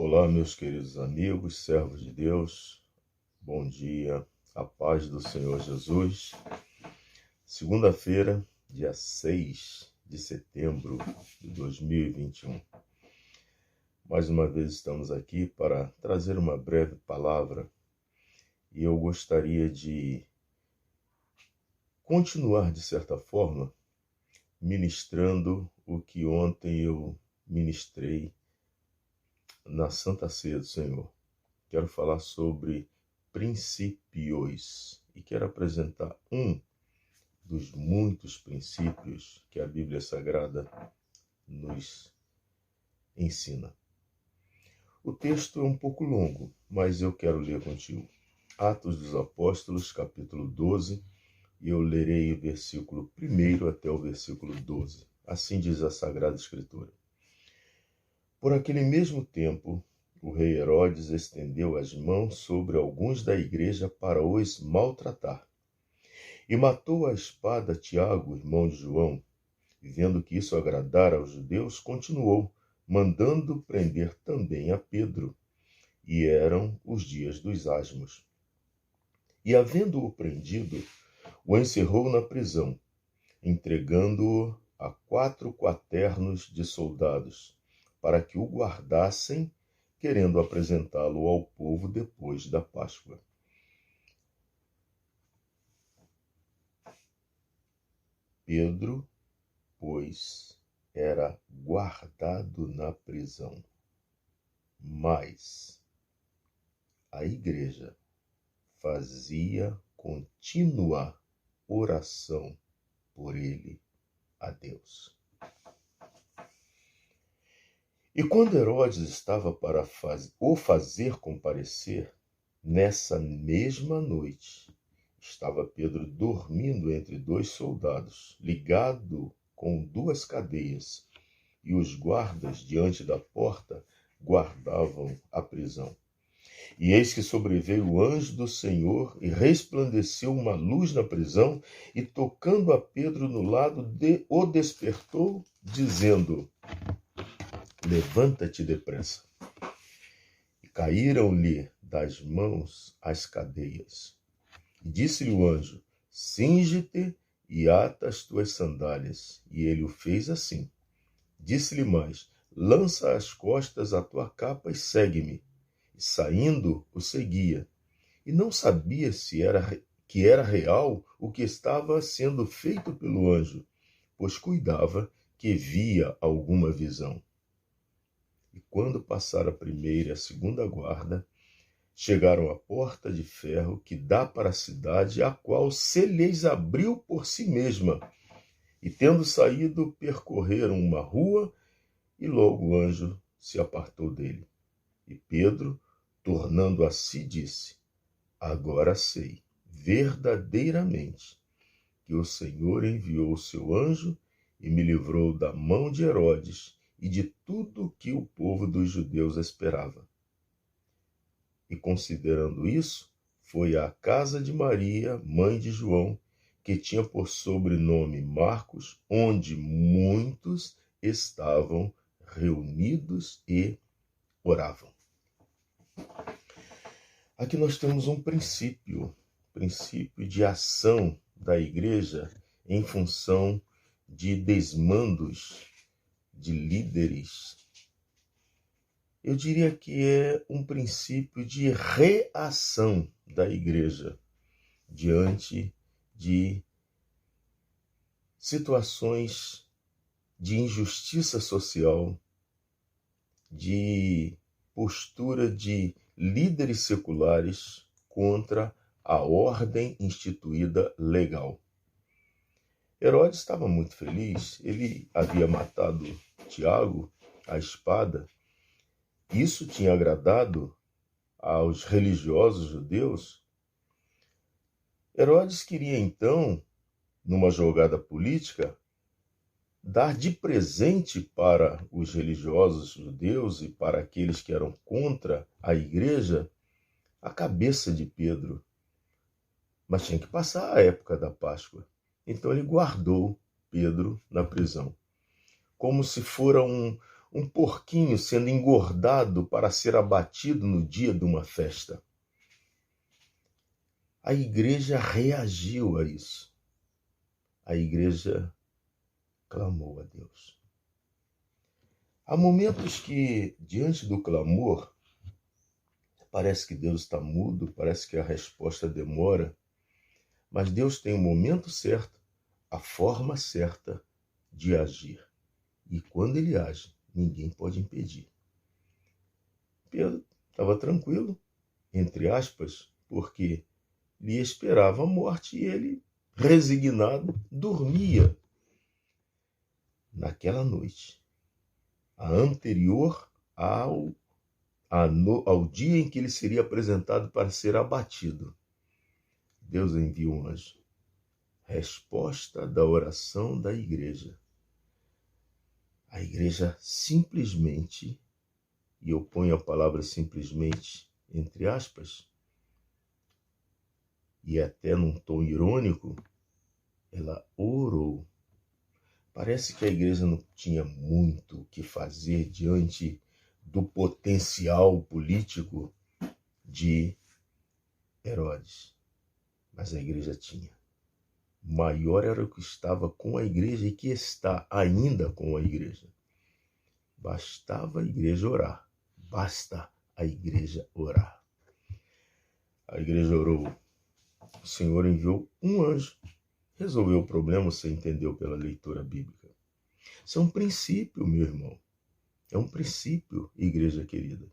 Olá, meus queridos amigos, servos de Deus, bom dia, a paz do Senhor Jesus. Segunda-feira, dia 6 de setembro de 2021. Mais uma vez estamos aqui para trazer uma breve palavra e eu gostaria de continuar, de certa forma, ministrando o que ontem eu ministrei na Santa Ceia do Senhor. Quero falar sobre princípios e quero apresentar um dos muitos princípios que a Bíblia Sagrada nos ensina. O texto é um pouco longo, mas eu quero ler contigo. Atos dos Apóstolos, capítulo 12, e eu lerei o versículo 1 até o versículo 12. Assim diz a Sagrada Escritura. Por aquele mesmo tempo, o rei Herodes estendeu as mãos sobre alguns da igreja para os maltratar. E matou à espada Tiago, irmão de João. E vendo que isso agradara aos judeus, continuou, mandando prender também a Pedro. E eram os dias dos asmos. E havendo-o prendido, o encerrou na prisão, entregando-o a 4 quaternos de soldados, para que o guardassem, querendo apresentá-lo ao povo depois da Páscoa. Pedro, pois, era guardado na prisão, mas a igreja fazia contínua oração por ele a Deus. E quando Herodes estava para o fazer comparecer, nessa mesma noite, estava Pedro dormindo entre 2 soldados, ligado com 2 cadeias, e os guardas diante da porta guardavam a prisão. E eis que sobreveio o anjo do Senhor e resplandeceu uma luz na prisão, e tocando a Pedro no lado, o despertou, dizendo: levanta-te depressa. E caíram-lhe das mãos as cadeias. E disse-lhe o anjo: cinge-te e ata as tuas sandálias. E ele o fez assim. Disse-lhe mais: lança às costas a tua capa e segue-me. E saindo, o seguia. E não sabia que era real o que estava sendo feito pelo anjo, pois cuidava que via alguma visão. E quando passaram a primeira e a segunda guarda, chegaram à porta de ferro que dá para a cidade, a qual se lhes abriu por si mesma. E tendo saído, percorreram uma rua, e logo o anjo se apartou dele. E Pedro, tornando a si, disse: agora sei, verdadeiramente, que o Senhor enviou o seu anjo e me livrou da mão de Herodes e de tudo o que o povo dos judeus esperava. E considerando isso, foi à casa de Maria, mãe de João, que tinha por sobrenome Marcos, onde muitos estavam reunidos e oravam. Aqui nós temos um princípio de ação da igreja em função de desmandos de líderes. Eu diria que é um princípio de reação da igreja diante de situações de injustiça social, de postura de líderes seculares contra a ordem instituída legal. Herodes estava muito feliz, ele havia matado Tiago à espada. Isso tinha agradado aos religiosos judeus. Herodes queria então, numa jogada política, dar de presente para os religiosos judeus e para aqueles que eram contra a igreja a cabeça de Pedro. Mas tinha que passar a época da Páscoa. Então ele guardou Pedro na prisão, como se fora um porquinho sendo engordado para ser abatido no dia de uma festa. A igreja reagiu a isso. A igreja clamou a Deus. Há momentos que, diante do clamor, parece que Deus está mudo, parece que a resposta demora, mas Deus tem o momento certo, a forma certa de agir. E quando ele age, ninguém pode impedir. Pedro estava tranquilo, entre aspas, porque lhe esperava a morte e ele, resignado, dormia. Naquela noite, a anterior ao dia em que ele seria apresentado para ser abatido, Deus enviou um anjo. Resposta da oração da igreja. A igreja simplesmente, e eu ponho a palavra simplesmente entre aspas, e até num tom irônico, ela orou. Parece que a igreja não tinha muito o que fazer diante do potencial político de Herodes. Mas a igreja tinha. Maior era o que estava com a igreja e que está ainda com a igreja. Bastava a igreja orar. Basta a igreja orar. A igreja orou. O Senhor enviou um anjo. Resolveu o problema, você entendeu pela leitura bíblica. Isso é um princípio, meu irmão. É um princípio, igreja querida.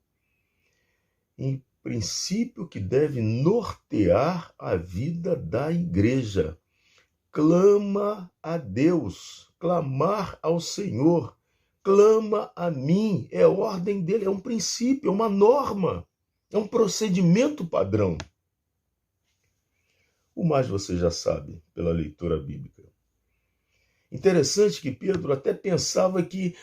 Um princípio que deve nortear a vida da igreja. Clama a Deus, clamar ao Senhor, clama a mim, é ordem dele, é um princípio, é uma norma, é um procedimento padrão. O mais você já sabe pela leitura bíblica. Interessante que Pedro até pensava que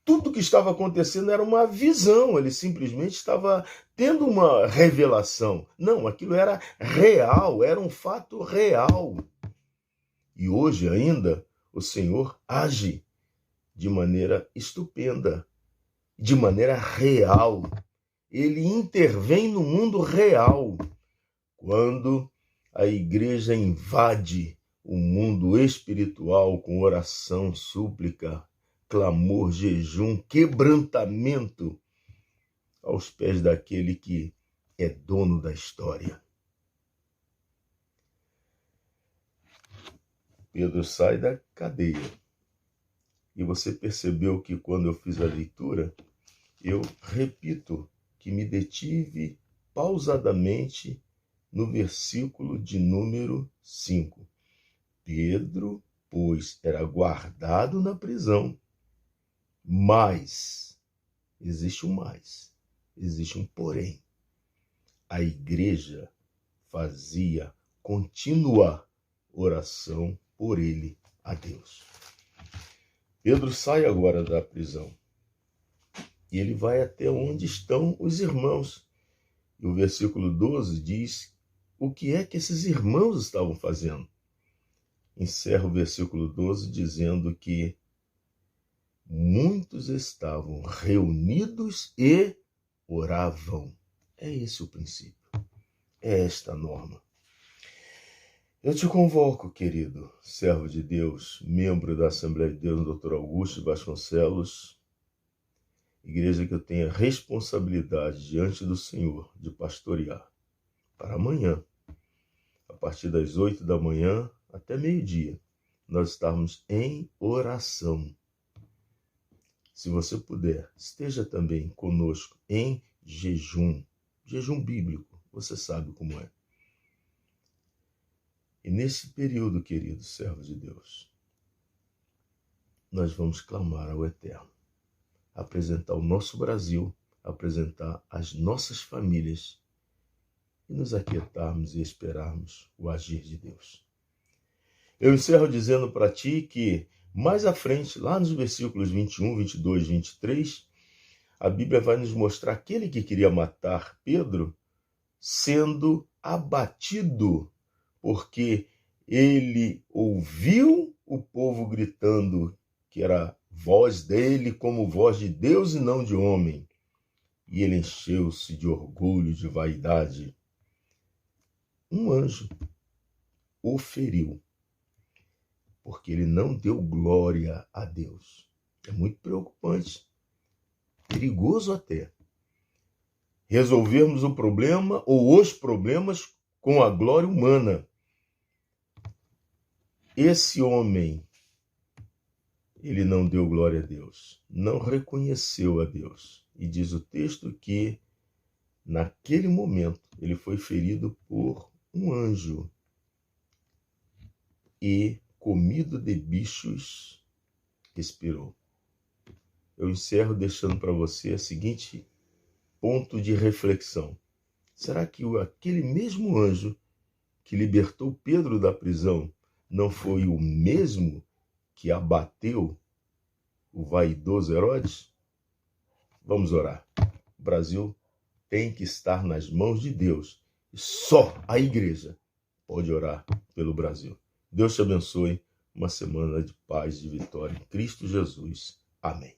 tudo que estava acontecendo era uma visão, ele simplesmente estava tendo uma revelação. Não, aquilo era real, era um fato real. E hoje ainda o Senhor age de maneira estupenda, de maneira real. Ele intervém no mundo real. Quando a igreja invade o mundo espiritual com oração, súplica, clamor, jejum, quebrantamento aos pés daquele que é dono da história. Pedro sai da cadeia. E você percebeu que quando eu fiz a leitura, eu repito que me detive pausadamente no versículo de número 5. Pedro, pois, era guardado na prisão, mas, existe um mais, existe um porém. A igreja fazia contínua oração por ele a Deus. Pedro sai agora da prisão e ele vai até onde estão os irmãos. E o versículo 12 diz o que é que esses irmãos estavam fazendo. Encerra o versículo 12 dizendo que muitos estavam reunidos e oravam. É esse o princípio. É esta a norma. Eu te convoco, querido servo de Deus, membro da Assembleia de Deus, Dr. Augusto Vasconcelos, igreja que eu tenho a responsabilidade diante do Senhor de pastorear, para amanhã, a partir das 8 da manhã até meio-dia, nós estarmos em oração. Se você puder, esteja também conosco em jejum bíblico, você sabe como é. E nesse período, querido servo de Deus, nós vamos clamar ao Eterno, apresentar o nosso Brasil, apresentar as nossas famílias e nos aquietarmos e esperarmos o agir de Deus. Eu encerro dizendo para ti que mais à frente, lá nos versículos 21, 22, 23, a Bíblia vai nos mostrar aquele que queria matar Pedro sendo abatido, porque ele ouviu o povo gritando que era voz dele como voz de Deus e não de homem. E ele encheu-se de orgulho, de vaidade. Um anjo o feriu, porque ele não deu glória a Deus. É muito preocupante, perigoso até, resolvermos o problema ou os problemas com a glória humana. Esse homem, ele não deu glória a Deus, não reconheceu a Deus. E diz o texto que, naquele momento, ele foi ferido por um anjo e, comido de bichos, expirou. Eu encerro deixando para você o seguinte ponto de reflexão. Será que aquele mesmo anjo que libertou Pedro da prisão não foi o mesmo que abateu o vaidoso Herodes? Vamos orar. O Brasil tem que estar nas mãos de Deus. E só a igreja pode orar pelo Brasil. Deus te abençoe. Uma semana de paz, de vitória em Cristo Jesus. Amém.